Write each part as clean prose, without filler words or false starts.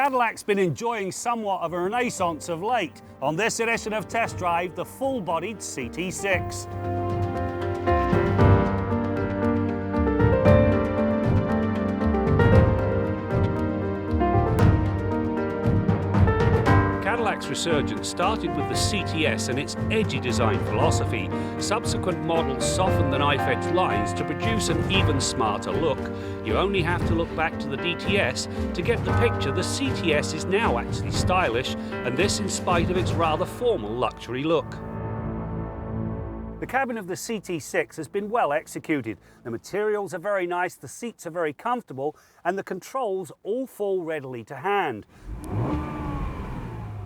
Cadillac's been enjoying somewhat of a renaissance of late. On this edition of Test Drive, the full-bodied CT6. Cadillac's resurgence started with the CTS and its edgy design philosophy. Subsequent models softened the knife-edge lines to produce an even smarter look. You only have to look back to the DTS to get the picture. The CTS is now actually stylish, and this in spite of its rather formal luxury look. The cabin of the CT6 has been well executed. The materials are very nice, the seats are very comfortable, and the controls all fall readily to hand.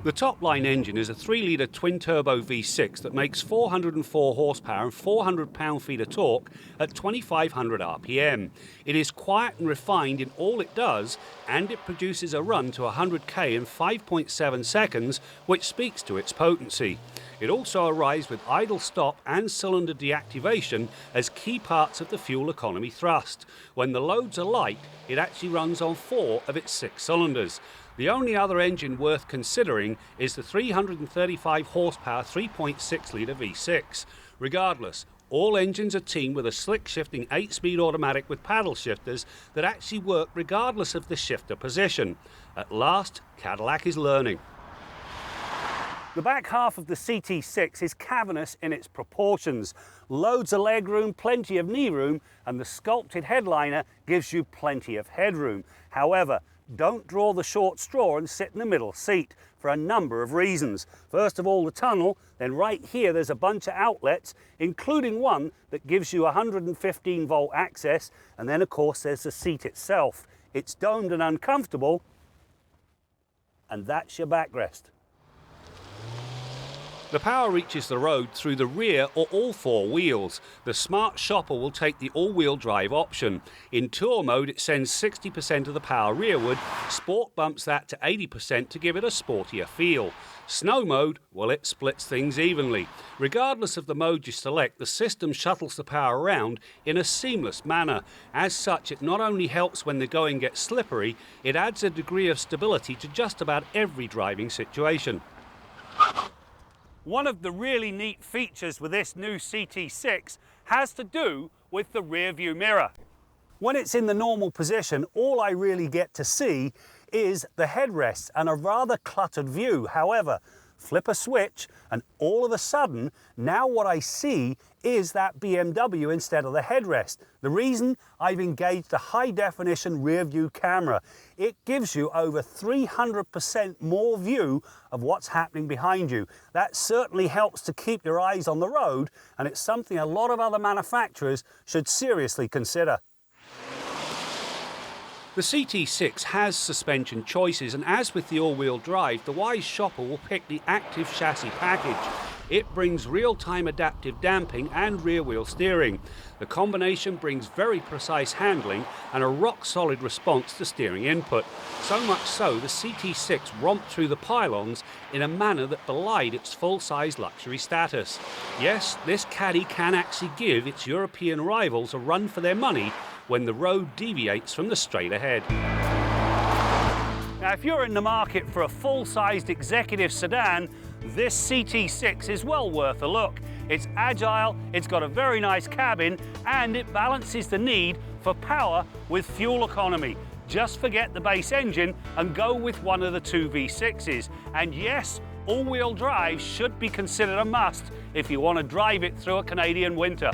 The top-line engine is a 3-litre twin-turbo V6 that makes 404 horsepower and 400 pound-feet of torque at 2,500 RPM. It is quiet and refined in all it does, and it produces a run to 100k in 5.7 seconds, which speaks to its potency. It also arrives with idle stop and cylinder deactivation as key parts of the fuel economy thrust. When the loads are light, it actually runs on 4 of its 6 cylinders. The only other engine worth considering is the 335 horsepower 3.6 litre V6. Regardless, all engines are teamed with a slick shifting 8-speed automatic with paddle shifters that actually work regardless of the shifter position. At last, Cadillac is learning. The back half of the CT6 is cavernous in its proportions. Loads of legroom, plenty of knee room, and the sculpted headliner gives you plenty of headroom. However, don't draw the short straw and sit in the middle seat for a number of reasons. First of all, the tunnel, then right here there's a bunch of outlets, including one that gives you 115 volt access, and then of course there's the seat itself. It's domed and uncomfortable, and that's your backrest. The power reaches the road through the rear or all 4 wheels. The smart shopper will take the all-wheel drive option. In tour mode, it sends 60% of the power rearward. Sport bumps that to 80% to give it a sportier feel. Snow mode, well, it splits things evenly. Regardless of the mode you select, the system shuttles the power around in a seamless manner. As such, it not only helps when the going gets slippery, it adds a degree of stability to just about every driving situation. One of the really neat features with this new CT6 has to do with the rear view mirror. When it's in the normal position, all I really get to see is the headrests and a rather cluttered view. However, flip a switch and all of a sudden, now what I see is that BMW instead of the headrest. The reason, I've engaged a high definition rear view camera. It gives you over 300% more view of what's happening behind you. That certainly helps to keep your eyes on the road, and it's something a lot of other manufacturers should seriously consider. The CT6 has suspension choices, and as with the all-wheel drive, the wise shopper will pick the active chassis package. It brings real-time adaptive damping and rear-wheel steering. The combination brings very precise handling and a rock-solid response to steering input. So much so, the CT6 romped through the pylons in a manner that belied its full-size luxury status. Yes, this Caddy can actually give its European rivals a run for their money when the road deviates from the straight ahead. Now, if you're in the market for a full-sized executive sedan, this CT6 is well worth a look. It's agile, it's got a very nice cabin, and it balances the need for power with fuel economy. Just forget the base engine and go with one of the 2 V6s. And yes, all-wheel drive should be considered a must if you want to drive it through a Canadian winter.